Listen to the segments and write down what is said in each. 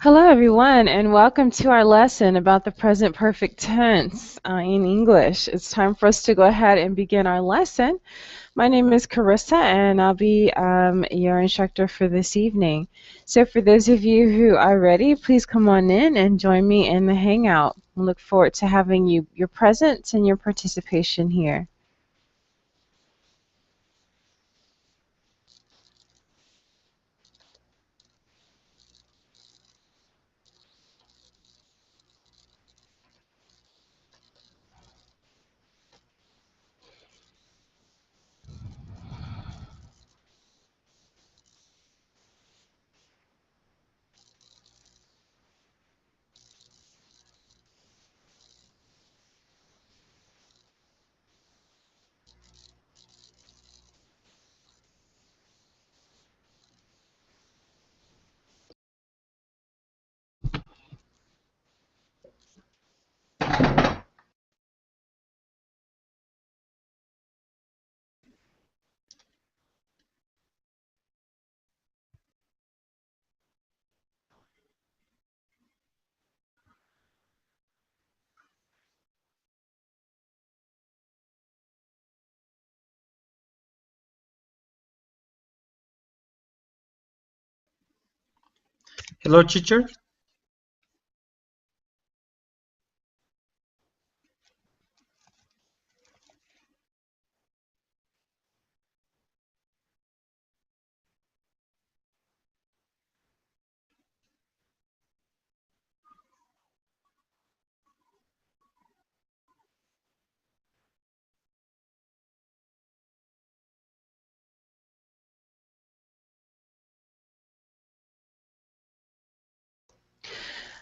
Hello, everyone, and welcome to our lesson about the present perfect tense in English. It's time for us to go ahead and begin our lesson. My name is Carissa, and I'll be your instructor for this evening. So for those of you who are ready, please come on in and join me in the Hangout. I look forward to having your presence and your participation here. Hello, teacher.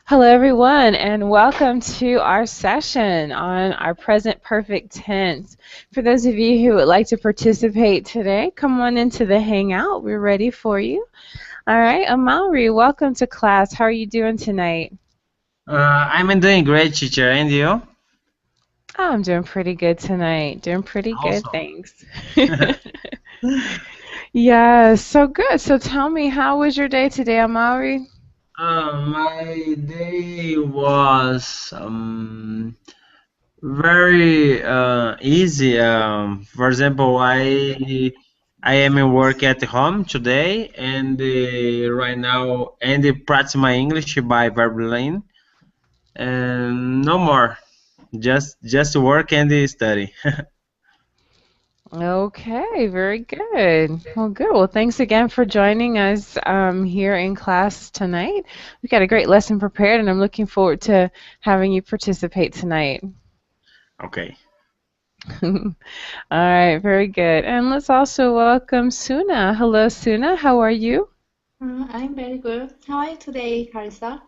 Hello, everyone, and welcome to our session on our present perfect tense. For those of you who would like to participate today, come on into the Hangout. We're ready for you. All right, Amaury, welcome to class. How are you doing tonight? I'm doing great, teacher. And you? Oh, I'm doing pretty good tonight. Doing pretty good, Also. thanks. Yeah, so good. So tell me, how was your day today, Amaury? My day was very easy. For example, I am in work at home today, and right now, and practice my English by Verbalin, and no more. Just work and study. Okay, very good. Well, good. Well, thanks again for joining us here in class tonight. We've got a great lesson prepared, and I'm looking forward to having you participate tonight. Okay. All right, very good. And let's also welcome Suna. Hello, Suna. How are you? I'm very good. How are you today, Carissa?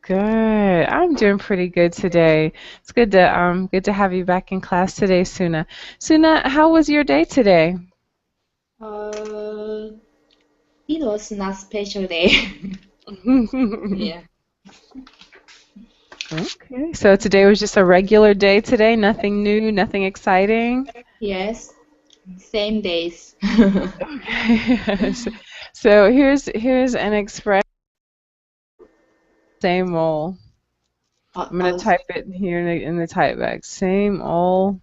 Good. I'm doing pretty good today. It's good to have you back in class today, Suna. Suna, how was your day today? Uh, it was not special day. Yeah. Okay, so today was just a regular day today, nothing new, nothing exciting. Yes, same days. Okay. So here's an expression, same old. Uh, I'm gonna uh, type it here in the type box. Same old.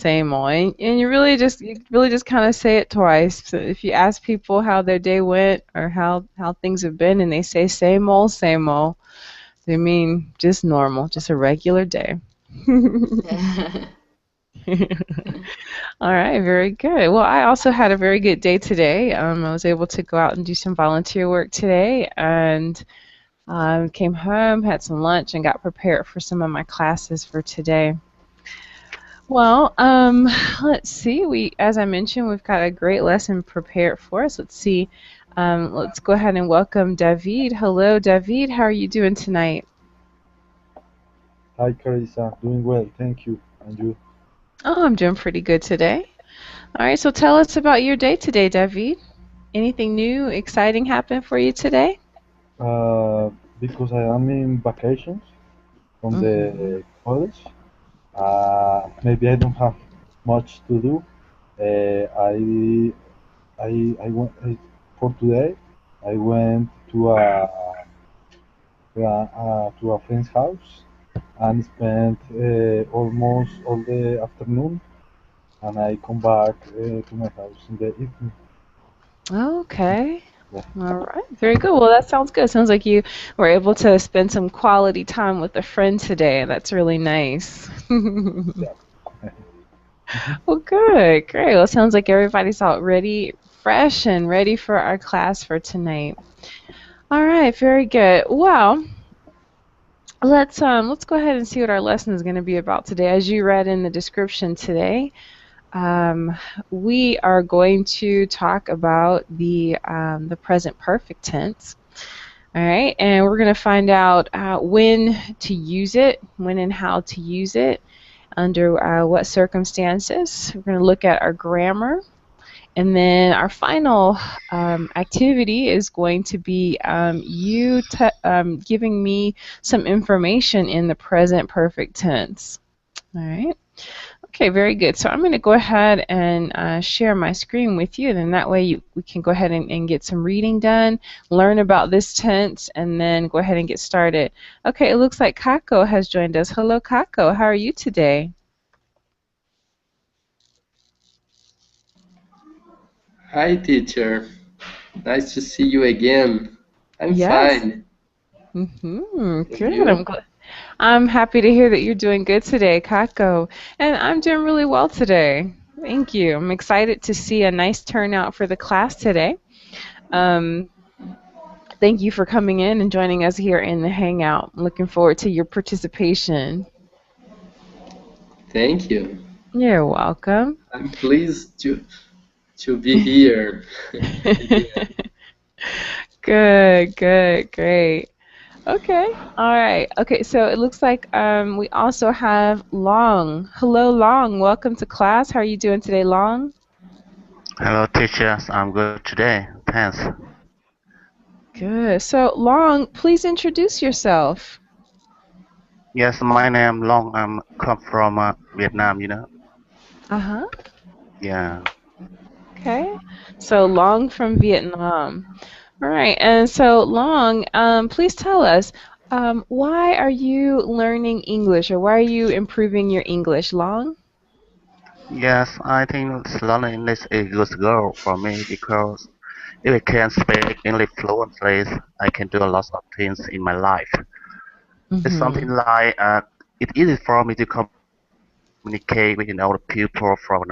And you really just kind of say it twice. So if you ask people how their day went or how things have been and they say same old, they mean just normal, just a regular day. All right, very good. Well, I also had a very good day today. I was able to go out and do some volunteer work today and came home, had some lunch, and got prepared for some of my classes for today. Well, let's see. As I mentioned, we've got a great lesson prepared for us. Let's see. Let's go ahead and welcome David. Hello, David. How are you doing tonight? Hi, Carissa. Doing well, thank you. And you? Oh, I'm doing pretty good today. All right, so tell us about your day today, David. Anything new, exciting happened for you today? Because I am in vacations from Mm-hmm. the college, maybe I don't have much to do. I went for today. I went to a to a friend's house and spent almost all the afternoon, and I come back to my house in the evening. Okay. Yeah. All right. Very good. Well, that sounds good. Sounds like you were able to spend some quality time with a friend today. That's really nice. Yeah. Well, good. Great. Well, it sounds like everybody's all ready, fresh, and ready for our class for tonight. All right. Very good. Well, let's go ahead and see what our lesson is going to be about today. As you read in the description today, we are going to talk about the present perfect tense. All right, and we're going to find out when to use it, when and how to use it, under what circumstances. We're going to look at our grammar. And then our final activity is going to be you giving me some information in the present perfect tense. All right. Okay, very good. So I'm going to go ahead and share my screen with you. Then that way we can go ahead and get some reading done, learn about this tense, and then go ahead and get started. Okay, it looks like Kako has joined us. Hello, Kako. How are you today? Hi, teacher. Nice to see you again. I'm Yes. fine. Good. You? I'm happy to hear that you're doing good today, Kako. And I'm doing really well today. Thank you. I'm excited to see a nice turnout for the class today. Thank you for coming in and joining us here in the Hangout. I'm looking forward to your participation. Thank you. You're welcome. I'm pleased to be here. Good, great. Okay, all right. Okay, so it looks like we also have Long. Hello, Long. Welcome to class. How are you doing today, Long? Hello, teachers. I'm good today. Thanks. Good. So, Long, please introduce yourself. Yes, my name Long. I'm come from Vietnam. Uh-huh. Yeah. Okay. So, Long from Vietnam. All right. And so, Long, please tell us, why are you learning English, or why are you improving your English, Long? Yes, I think learning English is a good goal for me because if I can speak English fluently, I can do a lot of things in my life. It's something Mm-hmm. like it's easy for me to communicate with other people from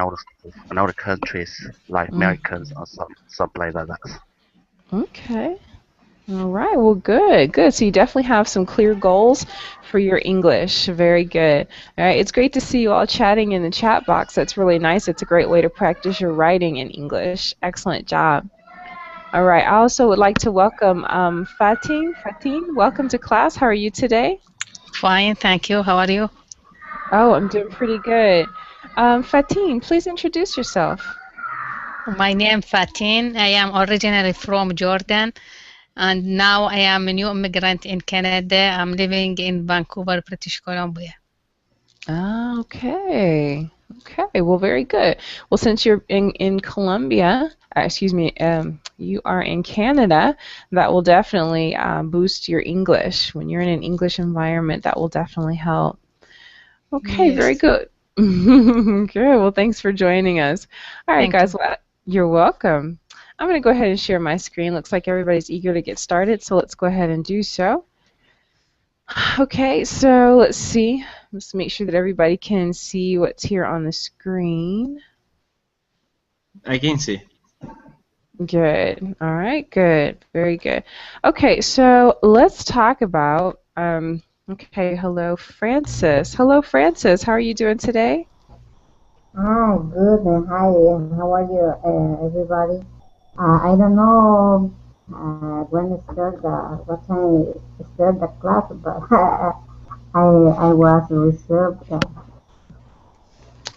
another countries like Americans or some place like that. Okay. All right. Well, good. So you definitely have some clear goals for your English. Very good. All right. It's great to see you all chatting in the chat box. That's really nice. It's a great way to practice your writing in English. Excellent job. All right. I also would like to welcome Fatin. Fatin, welcome to class. How are you today? Fine, thank you. How are you? Oh, I'm doing pretty good. Fatin, please introduce yourself. My name is Fatin. I am originally from Jordan, and now I am a new immigrant in Canada. I'm living in Vancouver, British Columbia. Okay. Okay. Well, very good. Well, since you're in Colombia, excuse me, you are in Canada, that will definitely boost your English. When you're in an English environment, that will definitely help. Okay, very Yes. good. Good. Well, thanks for joining us. All right, Thank guys. you. Well, you're welcome. I'm going to go ahead and share my screen. Looks like everybody's eager to get started, so let's go ahead and do so. Okay, so let's see. Let's make sure that everybody can see what's here on the screen. I can see. Good. All right, good. Very good. Okay, so let's talk about, okay, hello, Francis. Hello, Francis. How are you doing today? Hi, good, and hi, how are you, everybody? I don't know when to start what time to start the class, but I was reserved.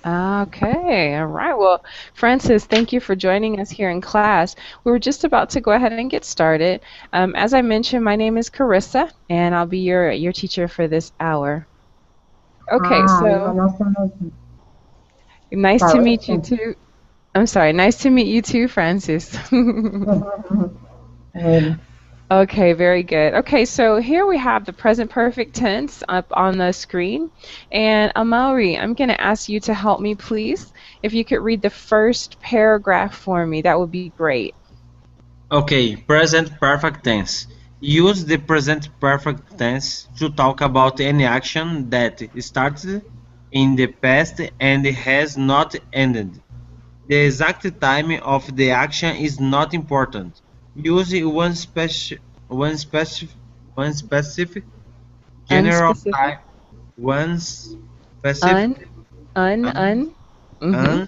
Okay, all right. Well, Francis, thank you for joining us here in class. We were just about to go ahead and get started. As I mentioned, my name is Carissa, and I'll be your teacher for this hour. Okay, Yeah, so nice to meet you. nice to meet you Carissa. too. I'm sorry, nice to meet you too, Francis. Really. Okay, very good. Okay, so here we have the present perfect tense up on the screen. And Amaury, I'm going to ask you to help me, please. If you could read the first paragraph for me, that would be great. Okay, present perfect tense. Use the present perfect tense to talk about any action that started in the past and has not ended. The exact time of the action is not important. Use one specific, one specific general Unspecific. time, one specific, Un. Un. un, Un. Mm-hmm.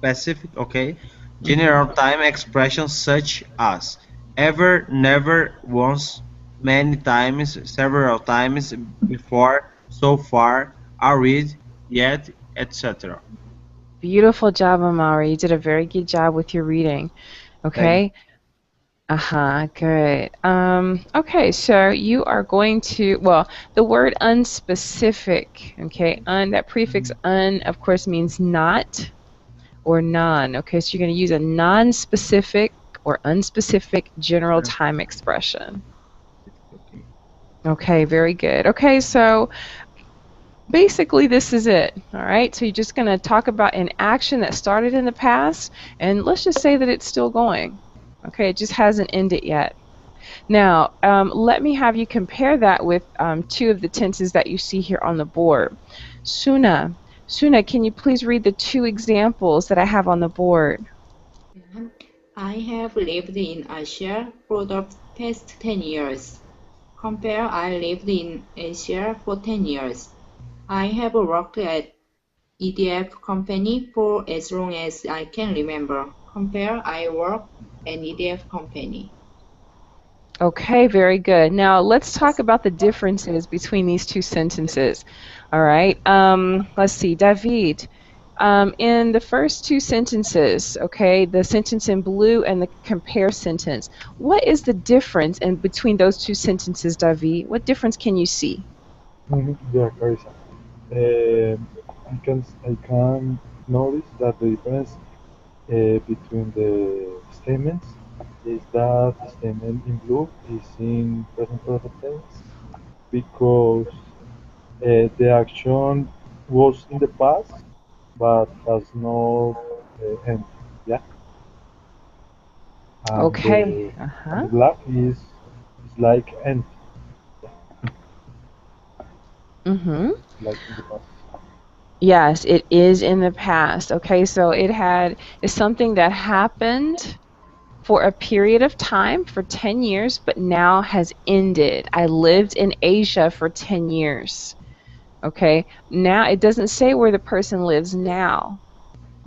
unspecific, okay, Mm-hmm. general time expressions such as ever, never, once, many times, several times, before, so far, already, yet, etc. Beautiful job, Amaury. You did a very good job with your reading. Thank Okay. Uh-huh, good. Okay, so you are going to, well, the word unspecific, okay, that prefix un, of course, means not or non, okay, so you're going to use a non-specific or unspecific general time expression. Okay, very good. Okay, so basically this is it, all right? So you're just going to talk about an action that started in the past, and let's just say that it's still going. Okay, it just hasn't ended yet. Now, let me have you compare that with two of the tenses that you see here on the board. Suna, can you please read the two examples that I have on the board? I have lived in Asia for the past 10 years. Compare I lived in Asia for 10 years. I have worked at EDF company for as long as I can remember. Compare I work at EDF company. Okay, very good. Now, let's talk about the differences between these two sentences. All right, let's see, David. In the first two sentences, okay, the sentence in blue and the compare sentence, what is the difference in between those two sentences, David? What difference can you see? Yeah, Carissa. I can notice that the difference between the statements is that the statement in blue is in present perfect tense because the action was in the past but has no end. Yeah, and Okay. the black is like end. Mm-hmm. Like in the past. Yes, it is in the past. Okay, so it's something that happened for a period of time for 10 years, but now has ended. I lived in Asia for 10 years. Okay, now it doesn't say where the person lives now.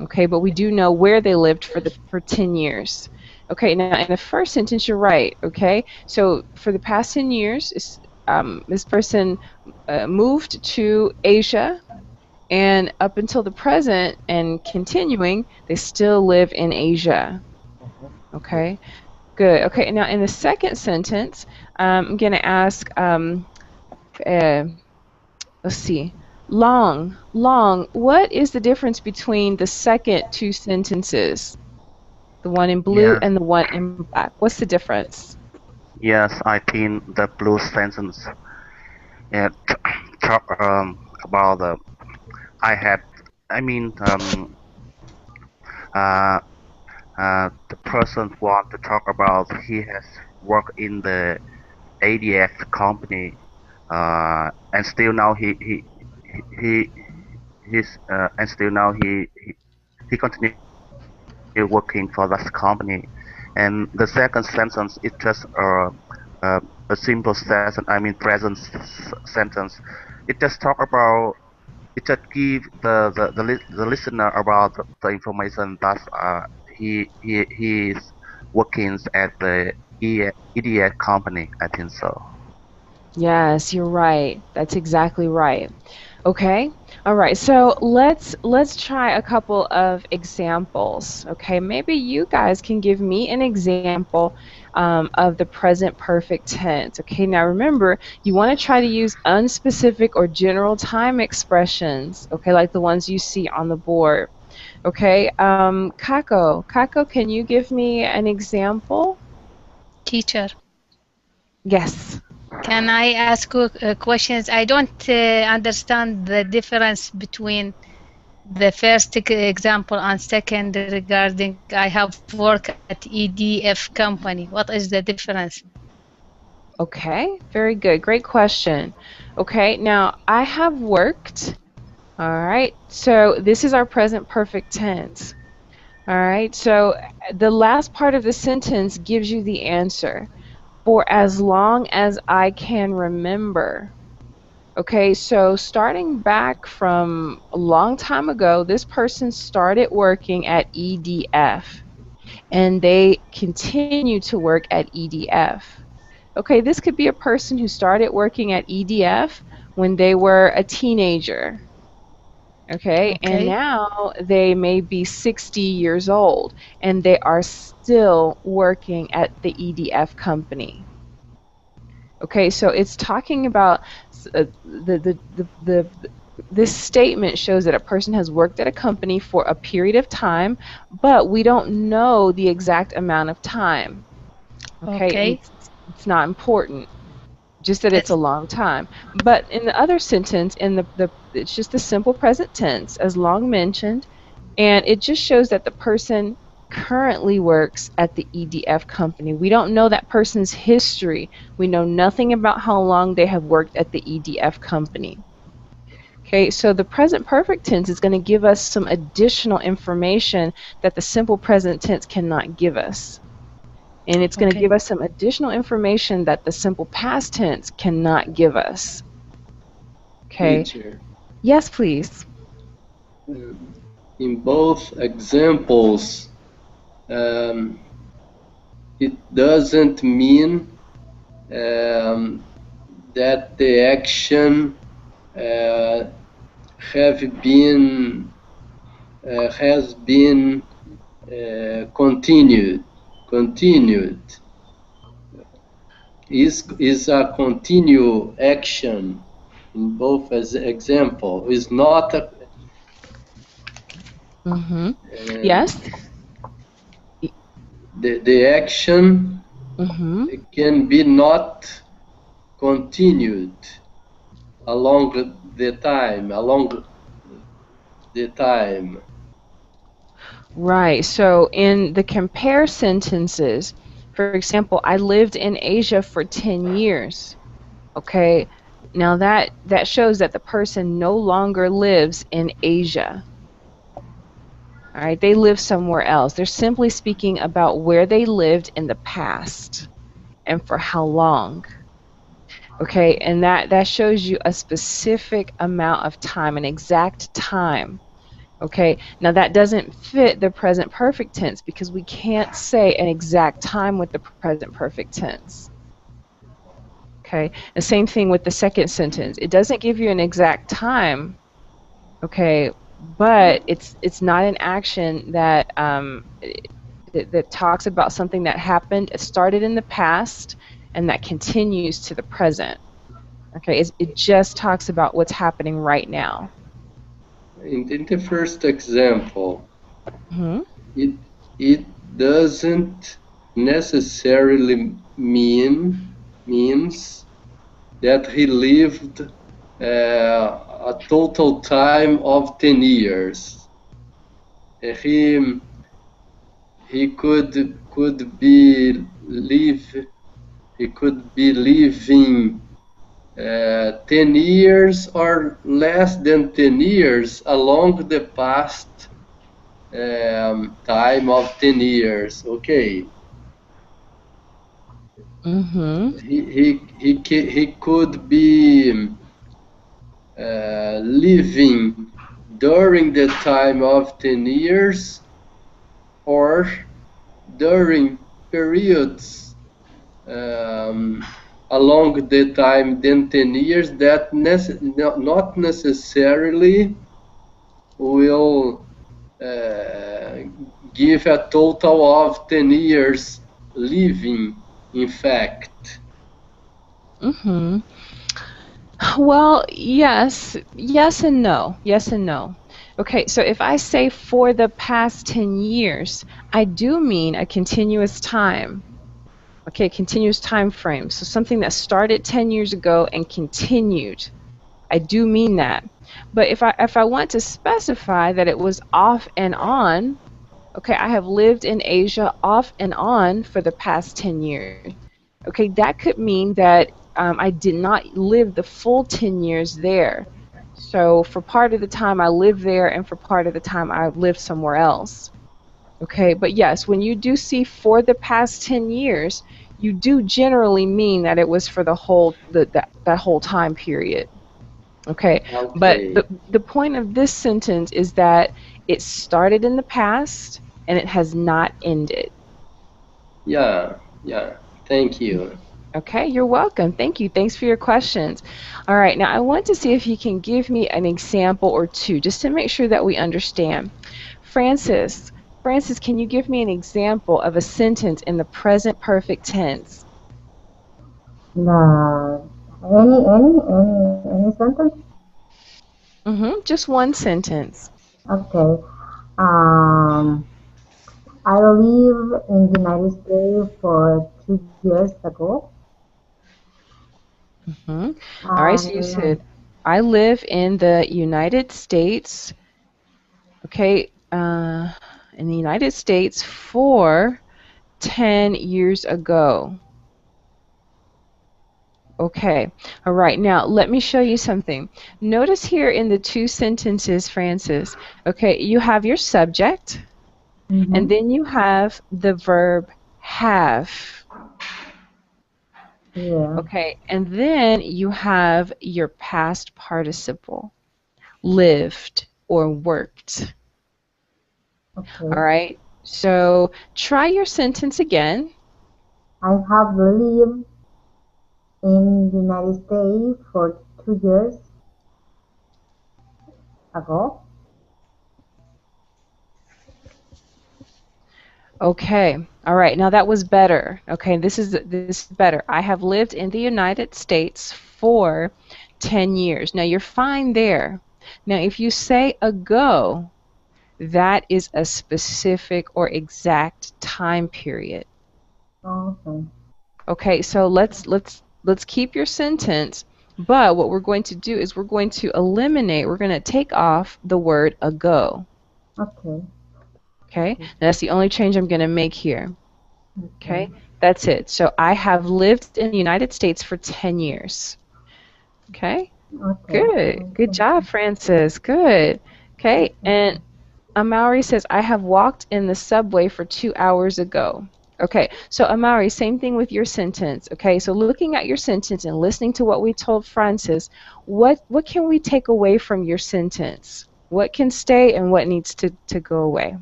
Okay, but we do know where they lived for 10 years. Okay, now in the first sentence, you're right. Okay, so for the past 10 years, this person moved to Asia, and up until the present and continuing, they still live in Asia. Okay, good. Okay, now in the second sentence, I'm going to ask, let's see, long, what is the difference between the second two sentences? The one in blue Yes, and the one in black. What's the difference? yes, I think the blue sentence talk about the I had. I mean, uh, the person want to talk about he has worked in the ADF company, and still now he he's and still now he continue working for that company. And the second sentence is just uh, a simple sentence. I mean, present sentence. It just talk about. It just give the listener about the information that he is working at the EDF company. I think so. Yes, you're right. That's exactly right. Okay. All right. So let's try a couple of examples. Okay. Maybe you guys can give me an example of the present perfect tense. Okay. Now remember, you want to try to use unspecific or general time expressions. Okay, like the ones you see on the board. Okay. Kako, can you give me an example? Teacher. Yes. Can I ask you questions? I don't understand the difference between the first example and second regarding I have worked at EDF company. What is the difference? Okay, very good. Great question. Okay, now I have worked. All right, so this is our present perfect tense. All right, so the last part of the sentence gives you the answer. For as long as I can remember. Okay, so starting back from a long time ago, this person started working at EDF and they continue to work at EDF. Okay, this could be a person who started working at EDF when they were a teenager. Okay, and Okay. now they may be 60 years old and they are still working at the EDF company. Okay, so it's talking about this statement shows that a person has worked at a company for a period of time, but we don't know the exact amount of time. Okay, Okay. it's not important, just that it's a long time. But in the other sentence, in it's just the simple present tense, as long mentioned, and it just shows that the person currently works at the EDF company. We don't know that person's history. We know nothing about how long they have worked at the EDF company. Okay, so the present perfect tense is going to give us some additional information that the simple present tense cannot give us. And it's going to give us some additional information that the simple past tense cannot give us. Okay. Teacher, Yes, please. in both examples, it doesn't mean that the action has been continued. Is a continue action in both as example. Is not a, yes. The action can be not continued along the time. Right. So in the compare sentences, for example, I lived in Asia for 10 years. Okay. Now that shows that the person no longer lives in Asia. All right. They live somewhere else. They're simply speaking about where they lived in the past and for how long. Okay. And that shows you a specific amount of time, an exact time. Okay, now that doesn't fit the present perfect tense because we can't say an exact time with the present perfect tense. Okay, the same thing with the second sentence. It doesn't give you an exact time, okay, but it's not an action that that talks about something that happened, it started in the past, and that continues to the present. Okay, it just talks about what's happening right now. In the first example, it doesn't necessarily means that he lived a total time of 10 years. He could be living 10 years or less than 10 years along the past time of 10 years. Okay. He could be living during the time of 10 years or during periods along the time than 10 years that not necessarily will give a total of 10 years living, in fact. Well, yes and no. Yes and no. Okay, so if I say for the past 10 years, I do mean a continuous time. Okay, continuous time frame. So something that started 10 years ago and continued. I do mean that. But if I want to specify that it was off and on, okay, I have lived in Asia off and on for the past 10 years. Okay, that could mean that I did not live the full 10 years there. So for part of the time I lived there and for part of the time I lived somewhere else. Okay, but yes, when you do see for the past 10 years, you do generally mean that it was for the whole that whole time period. Okay, but Okay. the point of this sentence is that it started in the past and it has not ended. Yeah, yeah. Thank you. Okay, you're welcome. Thank you. Thanks for your questions. All right, now I want to see if you can give me an example or two just to make sure that we understand. Francis, can you give me an example of a sentence in the present perfect tense? No. Any sentence? Just one sentence. Okay. I live in the United States for 2 years ago. All right, so you said, I live in the United States, okay, in the United States for 10 years ago. Okay, all right, now let me show you something. Notice here in the two sentences, Francis, okay, you have your subject, and then you have the verb have. Yeah. Okay, and then you have your past participle, lived or worked. Okay. All right, so try your sentence again. I have lived in the United States for 2 years ago. Okay, all right, now that was better. Okay, this is better. I have lived in the United States for 10 years. Now you're fine there. Now if you say ago, that is a specific or exact time period. Okay. Okay, so let's keep your sentence, but what we're going to do is we're going to take off the word ago. Okay. Okay, that's the only change I'm going to make here. Okay, that's it. So I have lived in the United States for 10 years. Okay, good job, Francis. Good. Okay, and Amaury says, I have walked in the subway for 2 hours ago. Okay, so Amaury, same thing with your sentence. Okay, so looking at your sentence and listening to what we told Francis, what can we take away from your sentence? What can stay and what needs to go away?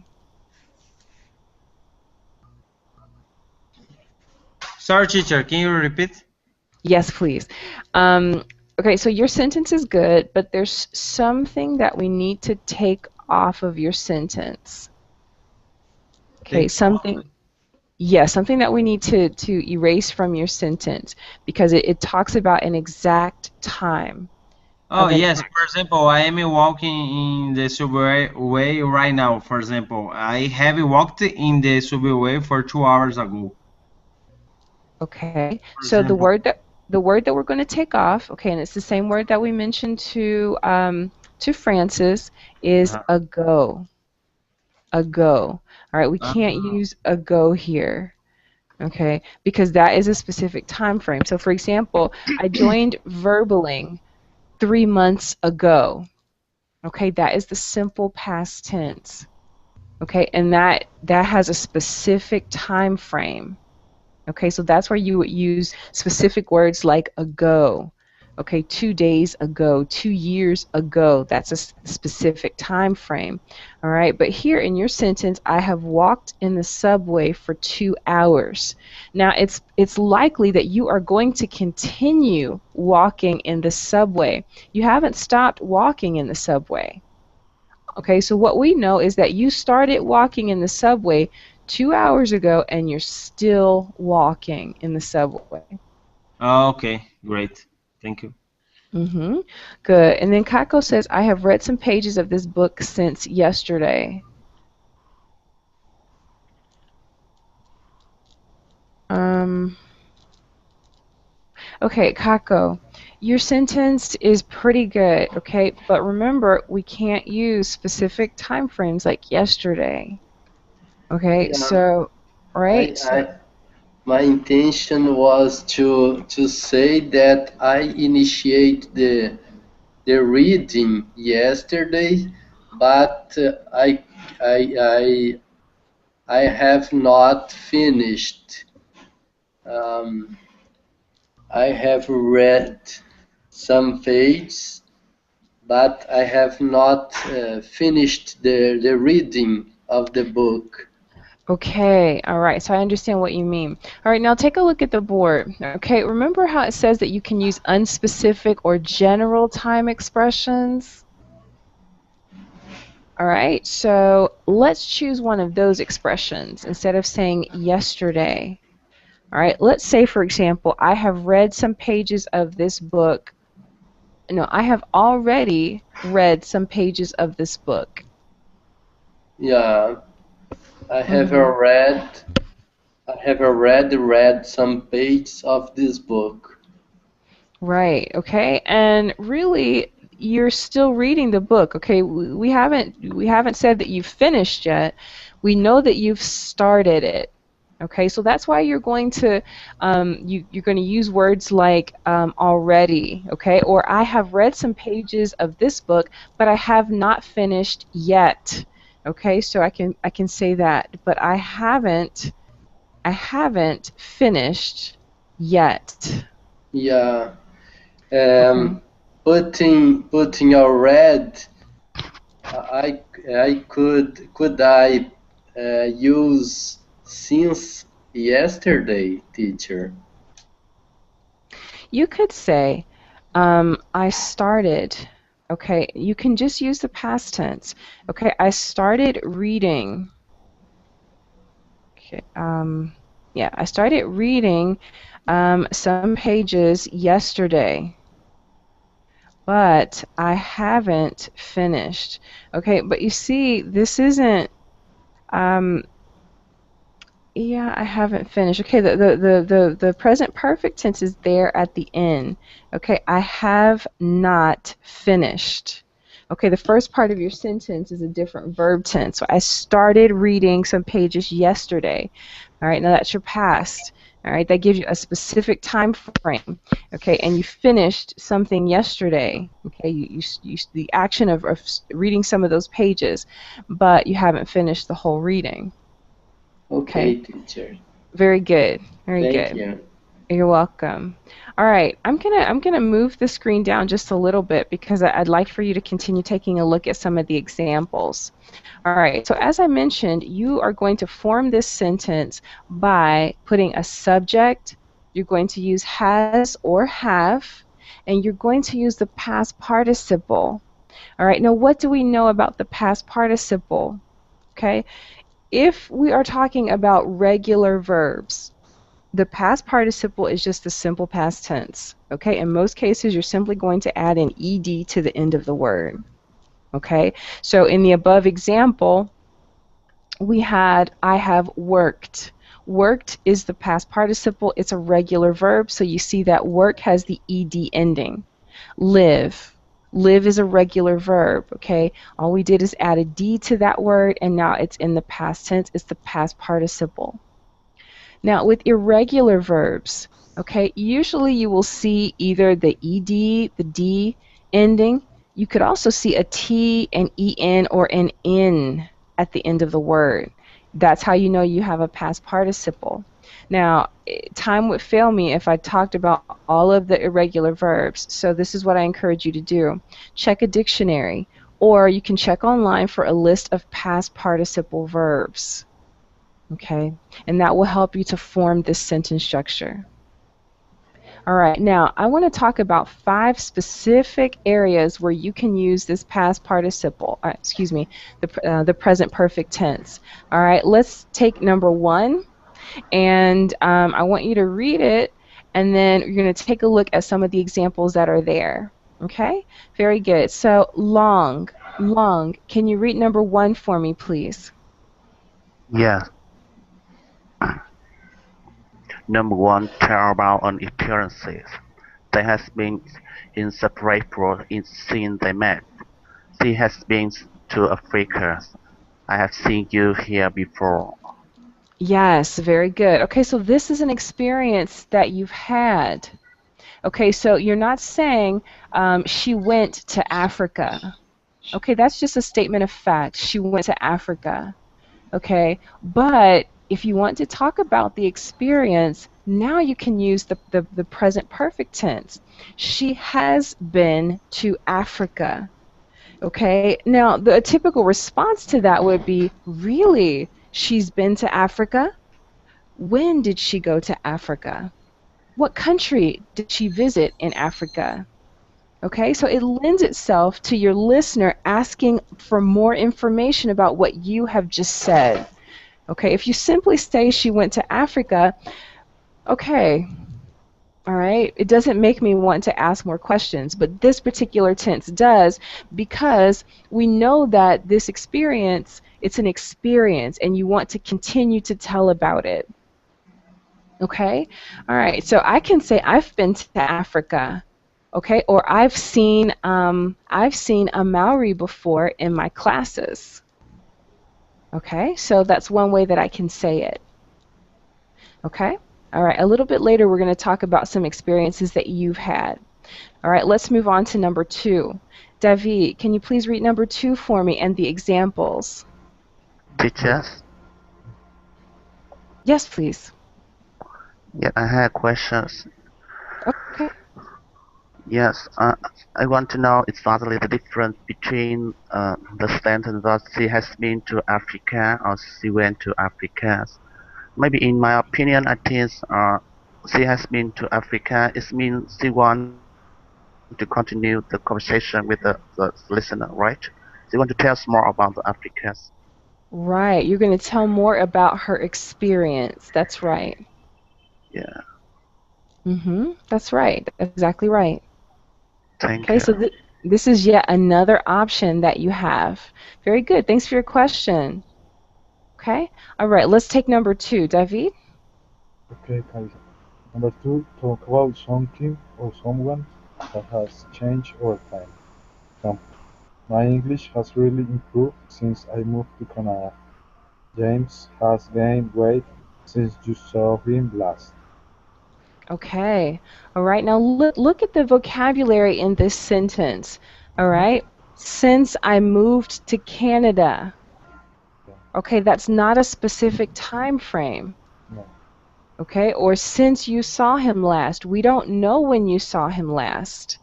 Sorry, teacher, can you repeat? Yes, please. Okay, so your sentence is good, but there's something that we need to take off of your sentence. Okay, something that we need to erase from your sentence because it talks about an exact time. Oh, yes. For example, I am walking in the subway right now. For example, I have walked in the subway for 2 hours ago. Okay, so the word that we're going to take off, okay, and it's the same word that we mentioned to Francis, is ago. Ago. All right, we can't use ago here, okay, because that is a specific time frame. So, for example, I joined Verbaling 3 months ago. Okay, that is the simple past tense. Okay, and that has a specific time frame. Okay, so that's where you would use specific words like ago. Okay, 2 days ago, 2 years ago. That's a specific time frame. All right, but here in your sentence, I have walked in the subway for 2 hours. Now, it's likely that you are going to continue walking in the subway. You haven't stopped walking in the subway. Okay, so what we know is that you started walking in the subway 2 hours ago and you're still walking in the subway. Oh, okay, great. Thank you. Good. And then Kako says, I have read some pages of this book since yesterday. Okay, Kako, your sentence is pretty good, okay? But remember, we can't use specific time frames like yesterday. Okay, Yeah, so, I, right? So, I, my intention was to say that I initiate the reading yesterday, but I I have not finished. Um, I have read some pages, but I have not finished the reading of the book. okay, all right, so I understand what you mean. All right, now take a look at the board. Okay, remember how it says that you can use unspecific or general time expressions? All right, so let's choose one of those expressions instead of saying yesterday. All right, let's say, for example, I have read some pages of this book. No, I have already read some pages of this book. Yeah, I have Mhm. read. I have already read some pages of this book. Right, okay? And really you're still reading the book, okay? We haven't said that you've finished yet. We know that you've started it. Okay, so that's why you're going to you're going to use words like already, okay? Or I have read some pages of this book, but I have not finished yet. Okay, so I can say that, but I haven't finished yet. Yeah, Okay. putting a red. I could I use since yesterday, teacher. You could say, I started. Okay, you can just use the past tense. Okay, I started reading. Okay, yeah, I started reading some pages yesterday, but I haven't finished. Okay, but you see, this isn't. Um, Yeah, I haven't finished. Okay, the present perfect tense is there at the end. Okay, I have not finished. Okay, the first part of your sentence is a different verb tense. So I started reading some pages yesterday. All right, now that's your past. All right, that gives you a specific time frame. Okay, and you finished something yesterday. Okay, the action of reading some of those pages, but you haven't finished the whole reading. Okay. Okay, teacher. Very good. Very Thank good. you. You're welcome. All right, I'm gonna move the screen down just a little bit because I'd like for you to continue taking a look at some of the examples. All right, so as I mentioned, you are going to form this sentence by putting a subject. You're going to use has or have, and you're going to use the past participle. All right, now what do we know about the past participle? Okay, if we are talking about regular verbs, the past participle is just the simple past tense. Okay, in most cases, you're simply going to add an ed to the end of the word. Okay, so in the above example, we had I have worked. Worked is the past participle. It's a regular verb, so you see that work has the ed ending. Live. Live is a regular verb, okay? All we did is add a D to that word, and now it's in the past tense. It's the past participle. Now, with irregular verbs, okay, usually you will see either the ed, the D ending. You could also see a T, an en, or an N at the end of the word. That's how you know you have a past participle. Now, time would fail me if I talked about all of the irregular verbs, so this is what I encourage you to do. Check a dictionary, or you can check online for a list of past participle verbs. Okay, and that will help you to form this sentence structure. All right, now I want to talk about 5 specific areas where you can use this past participle, the present perfect tense. All right, let's take number 1, and I want you to read it, and then you're going to take a look at some of the examples that are there. Okay, very good. So long, long. Can you read number 1 for me, please? Yes. Number one, tell about an experiences. They has been inseparable since they met. She has been to Africa. I have seen you here before. Yes, very good. Okay, so this is an experience that you've had. Okay, so you're not saying she went to Africa. Okay, that's just a statement of fact. She went to Africa. Okay, but if you want to talk about the experience, now you can use the present perfect tense. She has been to Africa. Okay, now the typical response to that would be, really? She's been to Africa? When did she go to Africa? What country did she visit in Africa? Okay, so it lends itself to your listener asking for more information about what you have just said. Okay, if you simply say she went to Africa, okay, all right, it doesn't make me want to ask more questions, but this particular tense does, because we know that this experience, it's an experience and you want to continue to tell about it. Okay, all right, so I can say I've been to Africa. Okay, or I've seen a Maori before in my classes. Okay, so that's one way that I can say it. Okay, all right, a little bit later we're going to talk about some experiences that you've had. All right, let's move on to number 2. David, can you please read number 2 for me and the examples? Teachers? Yes, please. Yeah, I have questions. Okay. Yes, I want to know exactly the difference between the sentence that she has been to Africa or she went to Africa. Maybe in my opinion, I think she has been to Africa. It means she wants to continue the conversation with the listener, right? She wants to tell us more about the Africans. Right, you're going to tell more about her experience. That's right. Yeah. That's right. That's exactly right. Thank Okay, you. so this is yet another option that you have. Very good. Thanks for your question. Okay. All right, let's take number 2. David? Okay, Carissa. Number 2, talk about something or someone that has changed over time. Example, my English has really improved since I moved to Canada. James has gained weight since you saw him last. Okay. All right, now look at the vocabulary in this sentence. All right. Since I moved to Canada. Okay, that's not a specific time frame. No. Okay, or since you saw him last. We don't know when you saw him last.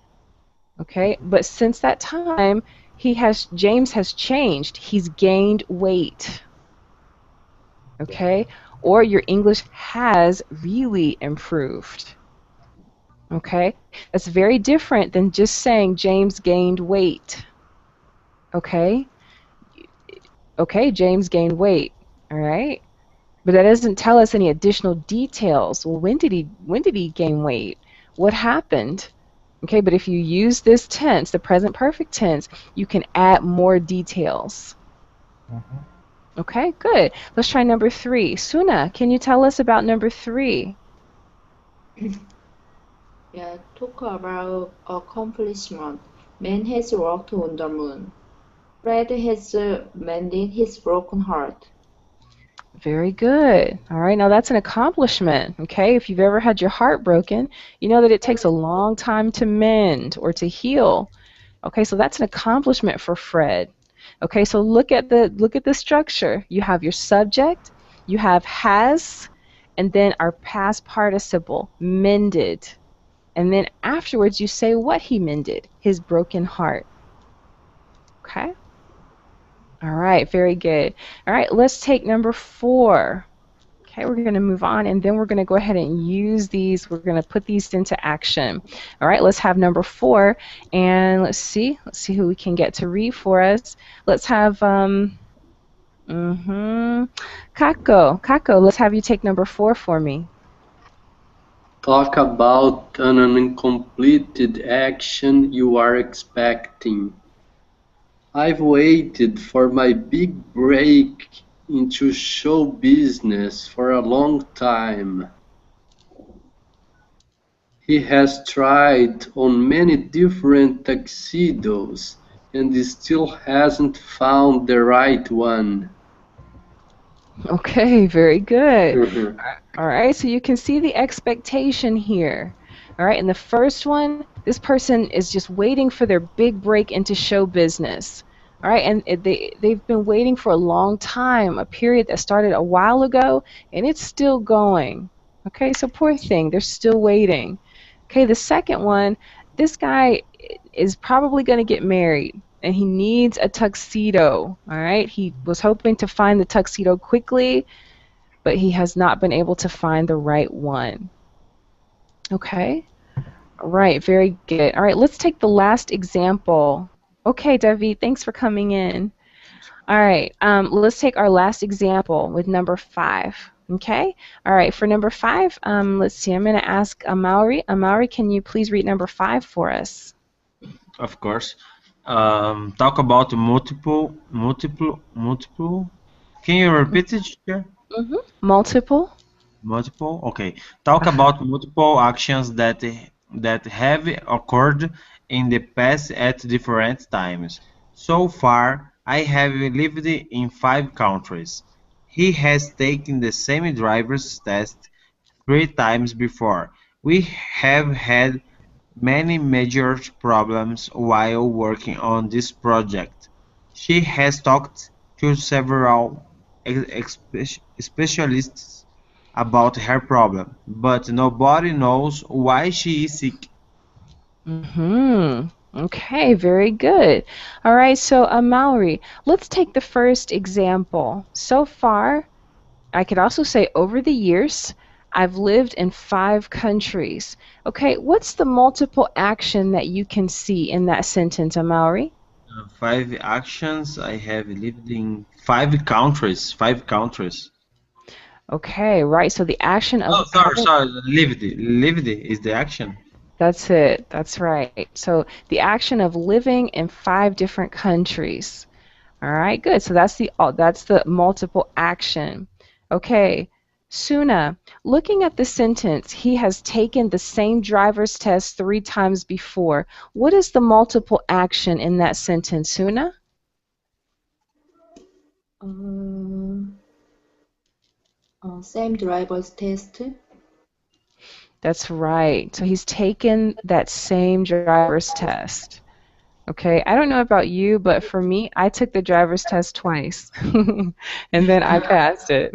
Okay, but since that time, James has changed. He's gained weight. Okay, or your English has really improved. Okay, that's very different than just saying James gained weight. Okay, James gained weight. All right, but that doesn't tell us any additional details. Well, when did he gain weight? What happened? Okay, but if you use this tense, the present perfect tense, you can add more details. Okay, good. Let's try number 3. Suna, can you tell us about number 3? Yeah, talk about accomplishment. Man has walked on the moon. Fred has mended his broken heart. Very good. All right, now that's an accomplishment. Okay, if you've ever had your heart broken, you know that it takes a long time to mend or to heal. Okay, so that's an accomplishment for Fred. Okay, so look at the structure. You have your subject, you have has, and then our past participle, mended. And then afterwards you say what he mended, his broken heart. Okay? All right, very good. All right, let's take number 4. Okay, we're going to move on, and then we're going to go ahead and use these. We're going to put these into action. All right, let's have number 4, and let's see who we can get to read for us. Let's have Kako, let's have you take number 4 for me. Talk about an uncompleted action you are expecting. I've waited for my big break into show business for a long time. He has tried on many different tuxedos and still hasn't found the right one. Okay, very good. Mhm. All right, so you can see the expectation here. All right, and the first one, this person is just waiting for their big break into show business. All right, and they've been waiting for a long time, a period that started a while ago, and it's still going. Okay, so poor thing, they're still waiting. Okay, the second one, this guy is probably going to get married, and he needs a tuxedo. All right, he was hoping to find the tuxedo quickly, but he has not been able to find the right one. Okay? All right, very good. All right, let's take the last example. Okay, David, thanks for coming in. All right, let's take our last example with number 5. Okay? All right, for number 5, let's see, I'm going to ask Amaury. Amaury, can you please read number 5 for us? Of course. Talk about multiple. Can you repeat it? Teacher? Multiple. Multiple. Okay. Talk about multiple actions that have occurred in the past at different times. So far, I have lived in 5 countries. He has taken the same driver's test 3 times before. We have had many major problems while working on this project. She has talked to several specialists about her problem, but nobody knows why she is sick. Okay, very good. All right, so Maori, let's take the first example. So far, I could also say over the years, I've lived in 5 countries. Okay, what's the multiple action that you can see in that sentence, Maori? 5 actions. I have lived in 5 countries. 5 countries. Okay, right. So the action of Oh, sorry. Lived. Lived is the action. That's it. That's right. So the action of living in 5 different countries. All right, good. So that's the multiple action. Okay, Suna, looking at the sentence, he has taken the same driver's test 3 times before. What is the multiple action in that sentence, Suna? Same driver's test. That's right. So he's taken that same driver's test. Okay, I don't know about you, but for me, I took the driver's test twice, and then I passed it.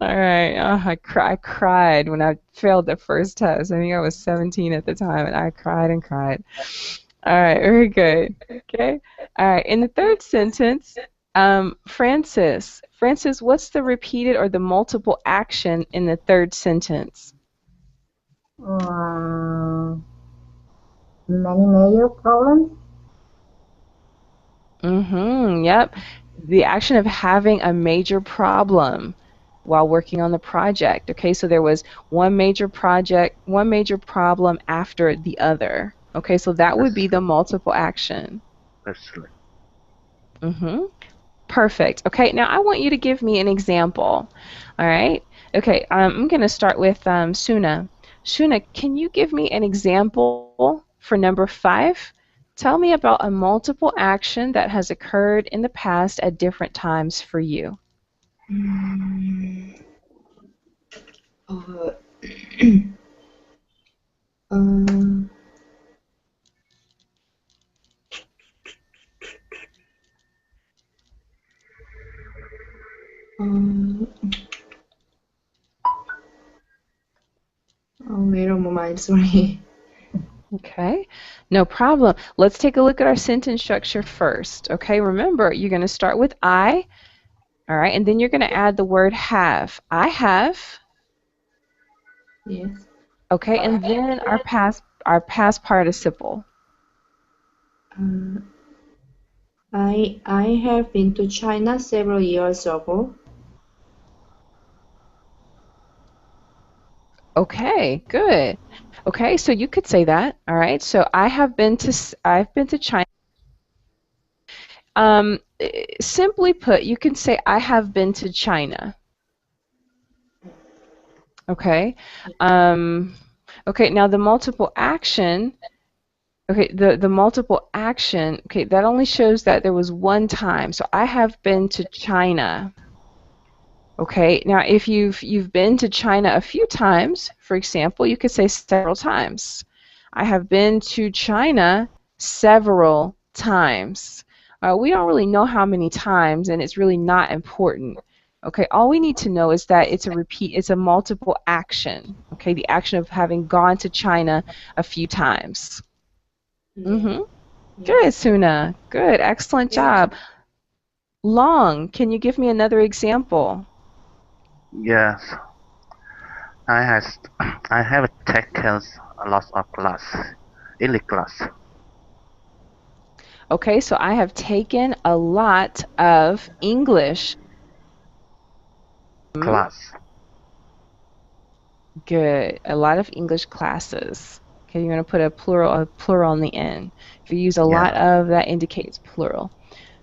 All right. Oh, I cried when I failed the first test. I think I was 17 at the time, and I cried and cried. All right, very good. Okay. All right. In the third sentence, Francis. Francis, what's the repeated or the multiple action in the third sentence? Many major problems. Yep. The action of having a major problem while working on the project. Okay, so there was one major problem after the other. Okay, so that would be the multiple action. Excellent. Perfect. Okay, now I want you to give me an example. All right. Okay, I'm going to start with Suna. Suna, can you give me an example for number 5? Tell me about a multiple action that has occurred in the past at different times for you. Wait a moment, sorry. Okay, no problem. Let's take a look at our sentence structure first. Okay, remember, you're going to start with I, all right, and then you're going to add the word have. I have. Yes. Okay, and then our past participle. I have been to China several years ago. Okay, good. Okay, so you could say that. All right. So I've been to China. Simply put, you can say I have been to China. Okay. Okay, now the multiple action, okay, the multiple action, okay, that only shows that there was one time. So I have been to China. Okay, now if you've been to China a few times, for example, you could say several times. I have been to China several times. We don't really know how many times, and it's really not important. Okay, all we need to know is that it's a repeat, it's a multiple action. Okay, the action of having gone to China a few times. Yeah. Good, Yes. Suna. Good, excellent Thank job. Long, can you give me another example? Yes, I has I have taken a lot of class, English class. Okay, so I have taken a lot of English. Class. Good. A lot of English classes. Okay, you're going to put a plural on the end. If you use a lot Yeah. of, that indicates plural.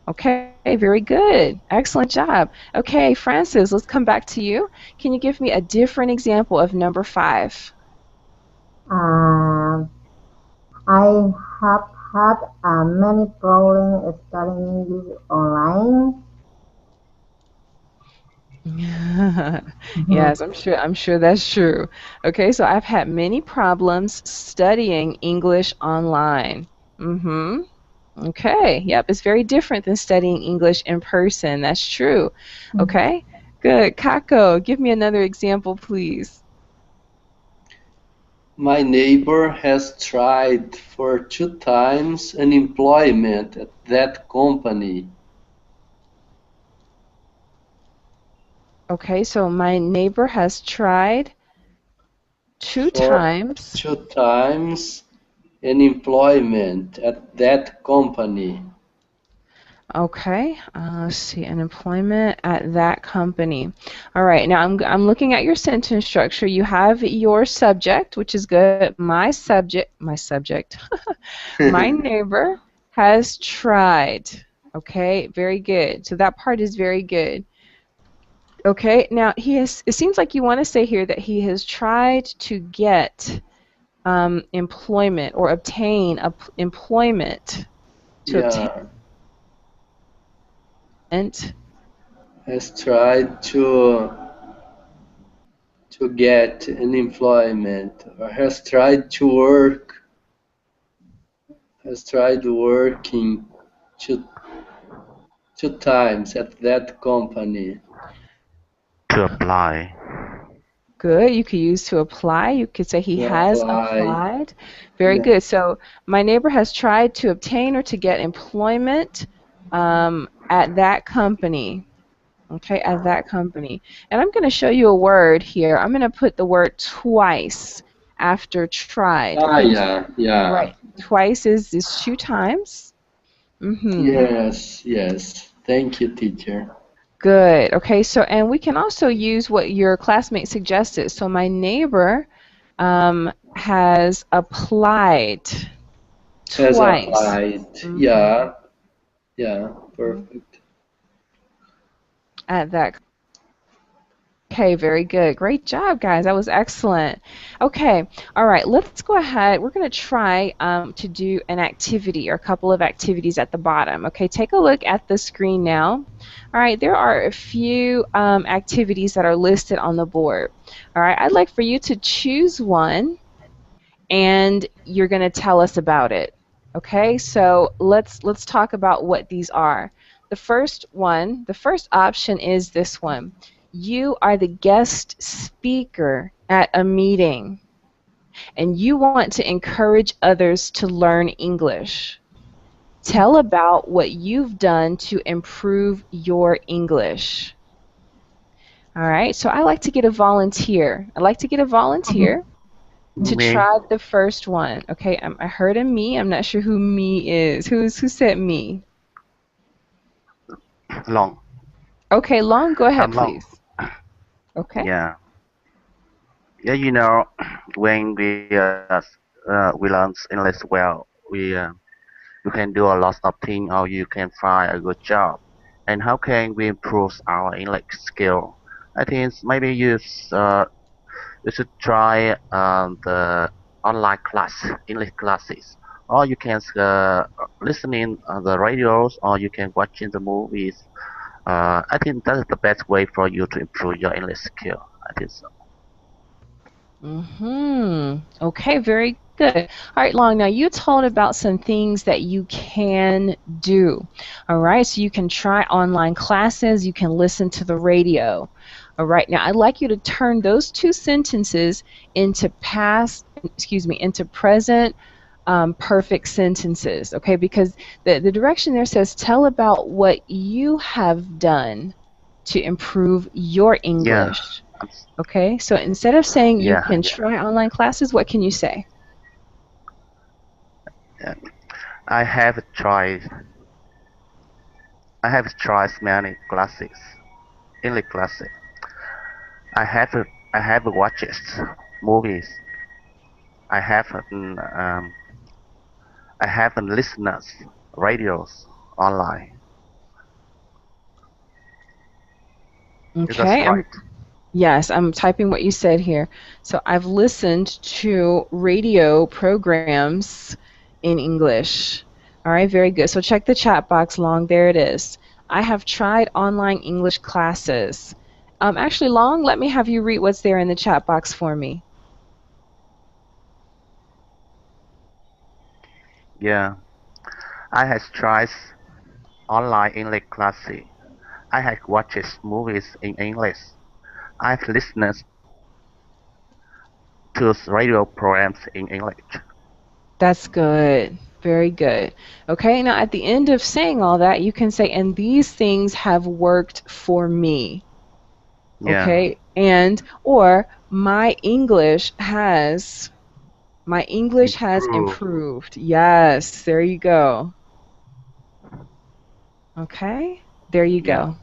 Okay, very good. Excellent job. Okay, Francis, let's come back to you. Can you give me a different example of number 5? Um, I have had many problems studying English online. Yes, I'm sure that's true. Okay, so I've had many problems studying English online. Okay, yep, it's very different than studying English in person. That's true. Okay, good. Kako, give me another example, please. My neighbor has tried for 2 times unemployment at that company. Okay, so my neighbor has tried 2 For times. 2 times unemployment at that company. Okay, let's see, unemployment at that company. All right, now I'm looking at your sentence structure. You have your subject, which is good. My subject, my neighbor has tried. Okay, very good. So that part is very good. Okay, now it seems like you want to say here that he has tried to get employment or obtain employment to obtain. Yeah, has tried to get unemployment or has tried to work, has tried working 2 times at that company. To apply. Good. You could use to apply. You could say he To has apply. applied. Very Yeah. good. So my neighbor has tried to obtain or to get employment at that company. Okay, at that company. And I'm going to show you a word here. I'm going to put the word twice after tried. Okay, Yeah, yeah. right. Twice is 2 times. Yes. Thank you, teacher. Good. Okay, so and we can also use what your classmate suggested. So my neighbor has applied Has twice. applied. Yeah, perfect. At that. Okay, very good. Great job, guys. That was excellent. Okay, all right, let's go ahead. We're going to try to do an activity or a couple of activities at the bottom. Okay, take a look at the screen now. All right, there are a few activities that are listed on the board. All right, I'd like for you to choose one and you're going to tell us about it. Okay, so let's talk about what these are. The first option is this one. You are the guest speaker at a meeting and you want to encourage others to learn English. Tell about what you've done to improve your English. All right, so I like to get a volunteer. To Me. try the first one. Okay, I heard a me. I'm not sure who me is. Who said me? Long. Okay, Long, go ahead, I'm long. please. Okay. Yeah. Yeah, when we learn English well, you can do a lot of things, or you can find a good job. And how can we improve our English skill? I think maybe You should try the online class, English classes, or you can listen in the radios, or you can watch in the movies. I think that is the best way for you to improve your English skill. I think so. Okay, very good. All right, Long, now you told about some things that you can do. All right, so you can try online classes, you can listen to the radio. All right, now I'd like you to turn those two sentences into into present perfect sentences, okay? Because the direction there says, tell about what you have done to improve your English. Yeah. Okay, so instead of saying you Yeah, can try online classes, what can you say? yeah. I have tried many classes, English classes. I have watched movies. I have listeners radios online. Is that Okay, right? yes, I'm typing what you said here. So I've listened to radio programs in English. All right, very good. So check the chat box, Long. There it is. I have tried online English classes. Actually, Long, let me have you read what's there in the chat box for me. Yeah. I have tried online English classes. I have watched movies in English. I've listened to radio programs in English. That's good. Very good. Okay, now at the end of saying all that, you can say, and these things have worked for me. Yeah. Okay, or my English has improved. Yes, there you go. Okay, there you go.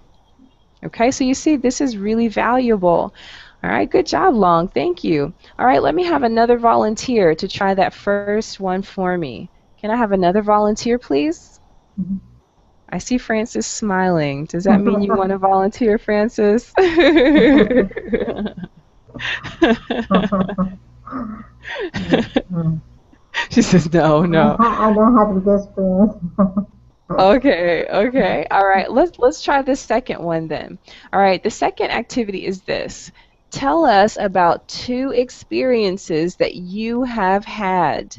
Okay, so you see, this is really valuable. All right, good job, Long. Thank you. All right, let me have another volunteer to try that first one for me. Can I have another volunteer, please? I see Francis smiling. Does that mean you want to volunteer, Francis? She says, no. I don't have the experience. Okay. All right, let's try the second one then. All right, the second activity is this. Tell us about 2 experiences that you have had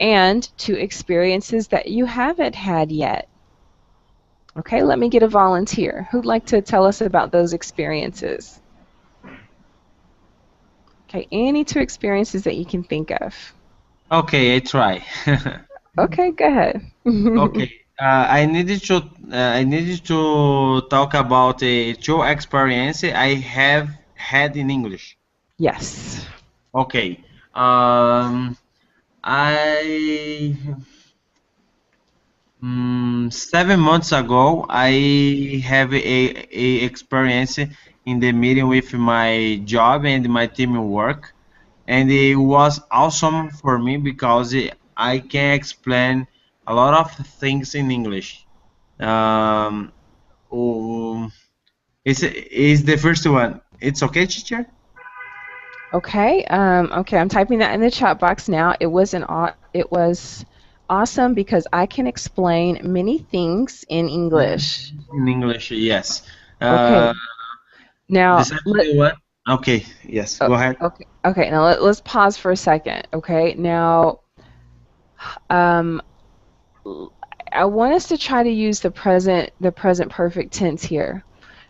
and 2 experiences that you haven't had yet. Okay, let me get a volunteer. Who'd like to tell us about those experiences? Okay, any 2 experiences that you can think of. Okay, I try. Okay, go ahead. Okay. I needed to talk about 2 experiences I have had in English. Yes. Okay. I 7 months ago, I have a experience in the meeting with my job and my team work, and it was awesome for me because I can explain a lot of things in English. Um, oh, is the first one. It's okay, teacher? Okay. Okay, I'm typing that in the chat box now. It was awesome because I can explain many things in English. In English, yes. Okay. Now, The second one. Okay, yes. Go ahead. Okay. Now let's pause for a second. Okay. Now, I want us to try to use the present perfect tense here.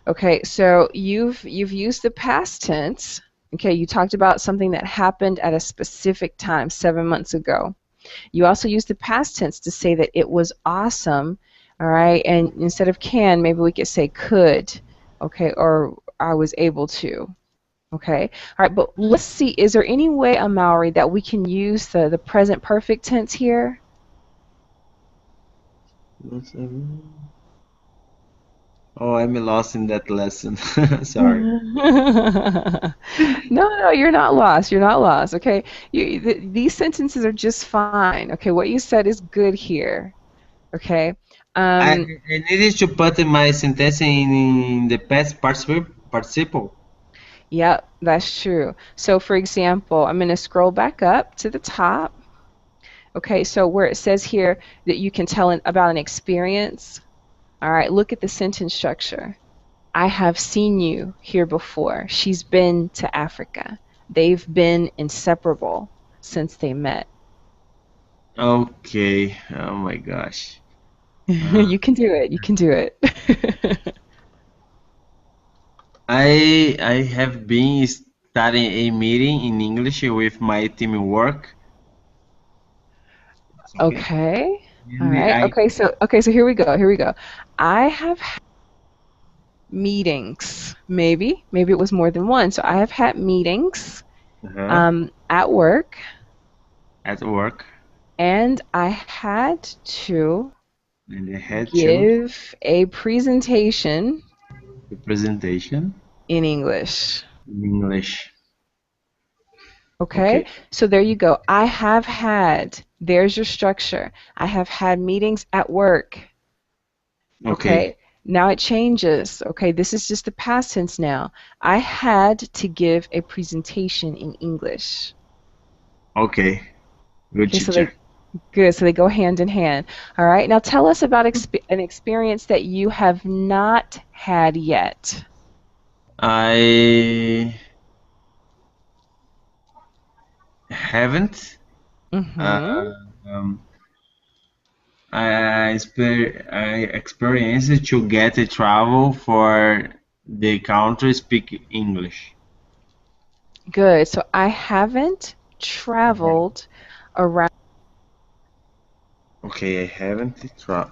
Okay. So you've used the past tense. Okay. You talked about something that happened at a specific time 7 months ago. You also used the past tense to say that it was awesome. All right. And instead of can, maybe we could say could. Okay. Or I was able to. Okay. All right. But let's see. Is there any way, Amaury, that we can use the present perfect tense here? Oh, I'm lost in that lesson. Sorry. No, you're not lost. You're not lost. Okay. These sentences are just fine. Okay. What you said is good here. Okay. I needed to put my sentence in the past participle. Yep, that's true. So for example, I'm going to scroll back up to the top. Okay, so where it says here that you can tell about an experience. All right, look at the sentence structure. I have seen you here before. She's been to Africa. They've been inseparable since they met. Okay. Oh my gosh. Uh, You can do it. You can do it. I have been starting a meeting in English with my teamwork. Okay. Okay. All And right. I Okay, so here we go. Here we go. I have had meetings. Maybe it was more than one. So I have had meetings uh at work, at work, and I had to and I had to give a presentation the presentation in English. in English. Okay, Okay. so there you go. I have had, there's your structure. I have had meetings at work. Okay. Okay, now it changes. Okay, this is just the past tense now. I had to give a presentation in English. Okay. Good Okay, so teacher. good. So they go hand in hand. All right, now tell us about an experience that you have not had yet. I haven't. Mm-hmm. Uh, um, I experienced to get a travel for the country speak English. Good. So I haven't traveled around. Okay, I haven't traveled.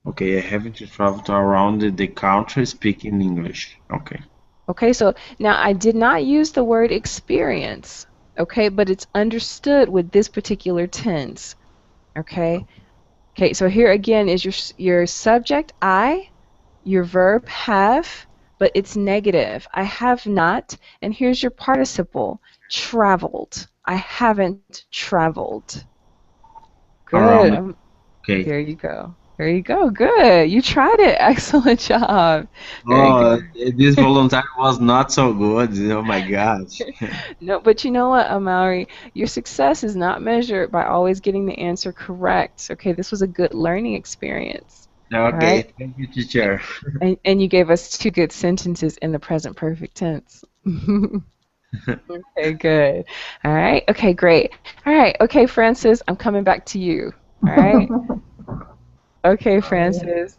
Okay, I haven't traveled around the country speaking English. Okay. Okay, so now I did not use the word experience, okay, but it's understood with this particular tense, okay? Okay, so here again is your subject I, your verb have, but it's negative. I have not, and here's your participle, traveled. I haven't traveled. Good. Around. Okay. There you go. There you go. Good. You tried it. Excellent job. Very Oh, good. this volunteer was not so good. Oh my gosh. No, but you know what, Amari? Your success is not measured by always getting the answer correct. Okay, this was a good learning experience. All Okay, right? thank you, teacher. And you gave us two good sentences in the present perfect tense. Okay, good. All right. Okay, great. All right. Okay, Francis, I'm coming back to you. All right. Okay, Francis.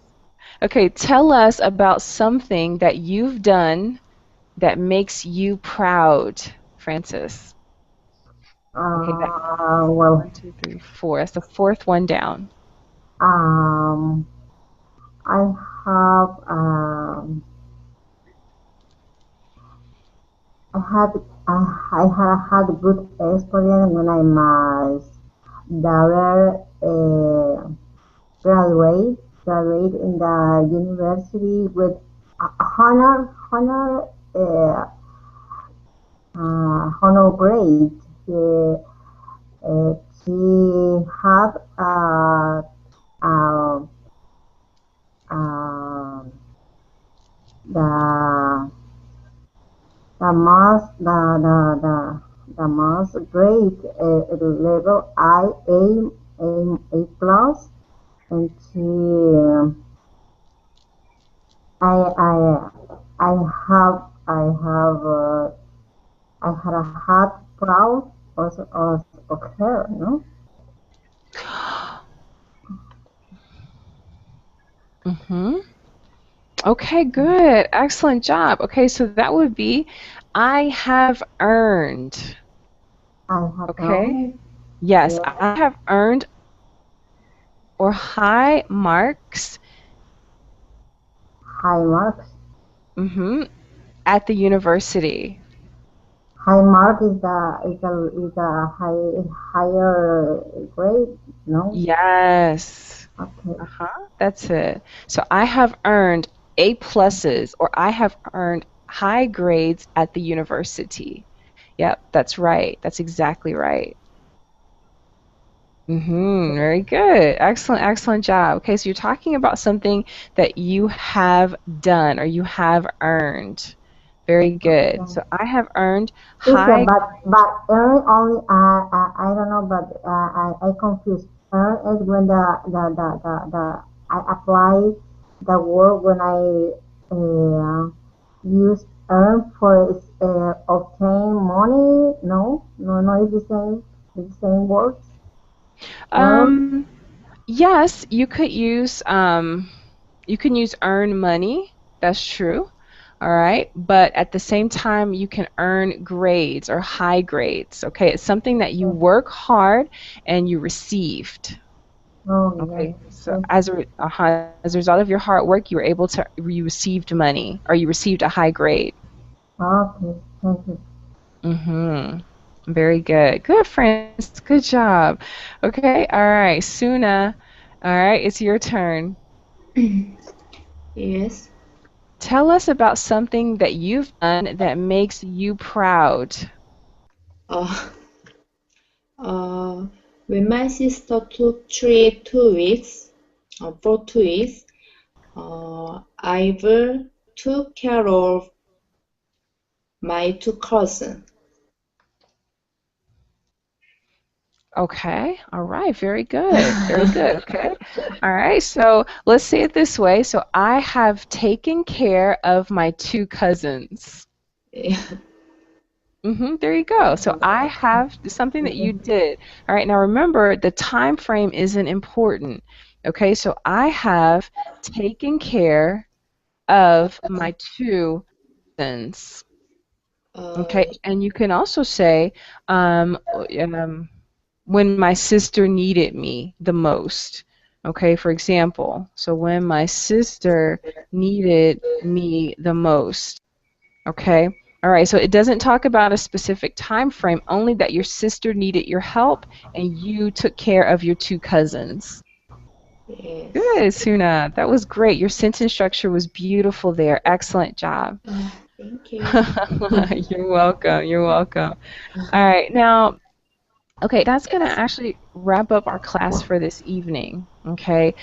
Okay, tell us about something that you've done that makes you proud, Francis. Okay, that Well, 1, 2, 3, 4. That's the fourth one down. um, I have I had I have had a good experience when I my daughter graduate in the university with uh, honor grade. She had uh, uh, the the most grade level A plus, and she I I I had a heart proud of her, no? Mm-hmm. Okay, good. Excellent job. Okay, so that would be I have earned. I have Okay? earned, Yes, yeah, I have earned or high marks high marks. mm-hmm, at the university. High mark is a higher grade, no? Yes. Okay. Uh-huh. That's it. So I have earned A pluses or I have earned high grades at the university. Yep, that's right. That's exactly right. Very good. Excellent, excellent job. Okay, so you're talking about something that you have done or you have earned. Very good. Okay. So I have earned Teacher, high. but earn only I don't know, but I confused. Earn is when the I apply the word when I use earn for obtain money. No, it's the same words. Earn. Um, yes, you can use earn money. That's true. All right. But at the same time, you can earn grades or high grades. Okay. It's something that you work hard and you received. Oh Okay. So yes. as a result of your hard work, you received money or you received a high grade. Okay. Thank you. Very good. Good, friends. Good job. Okay. All right. Suna. All right. It's your turn. Yes. Tell us about something that you've done that makes you proud. Uh, uh, when my sister took trip 2 weeks, for 2 weeks, I've took care of my two cousins. Okay. All right. Very good. Very good. Okay. All right. So let's say it this way. So I have taken care of my two cousins. There you go. So I have something that you did. All right. Now remember, the time frame isn't important. Okay. So I have taken care of my two cousins. Okay. And you can also say, when my sister needed me the most. Okay, for example, so when my sister needed me the most. Okay, all right, so it doesn't talk about a specific time frame, only that your sister needed your help and you took care of your two cousins. Yes. Good, Suna. That was great. Your sentence structure was beautiful there. Excellent job. Thank you. You're welcome. You're welcome. All right, now okay, that's going to actually wrap up our class for this evening. Okay,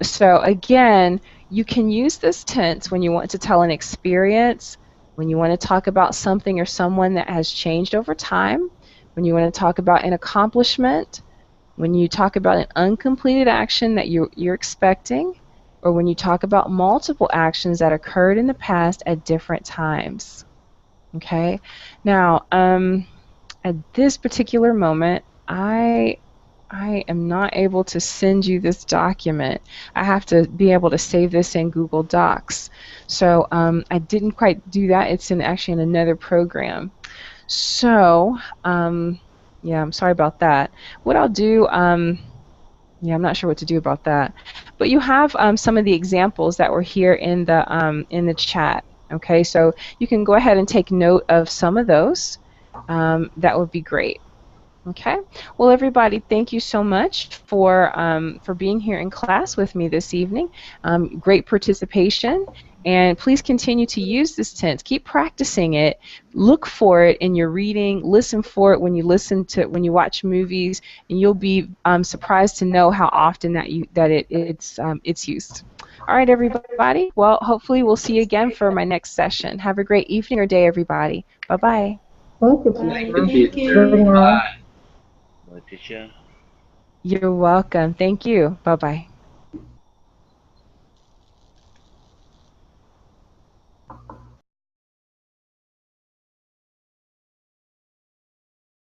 so again, you can use this tense when you want to tell an experience, when you want to talk about something or someone that has changed over time, when you want to talk about an accomplishment, when you talk about an uncompleted action that you're expecting, or when you talk about multiple actions that occurred in the past at different times. Okay, now, at this particular moment, I am not able to send you this document. I have to be able to save this in Google Docs. So I didn't quite do that. It's actually in another program. So yeah, I'm sorry about that. What I'll do, yeah, I'm not sure what to do about that. But you have some of the examples that were here in the chat. Okay, so you can go ahead and take note of some of those. That would be great. Okay. Well, everybody, thank you so much for being here in class with me this evening. Great participation, and please continue to use this tense. Keep practicing it. Look for it in your reading. Listen for it when you watch movies, and you'll be surprised to know how often it's used. All right, everybody. Well, hopefully we'll see you again for my next session. Have a great evening or day, everybody. Bye-bye. Thank you, Bye. teacher. Thank Good you. night. Bye, teacher. You're welcome. Thank you. Bye-bye.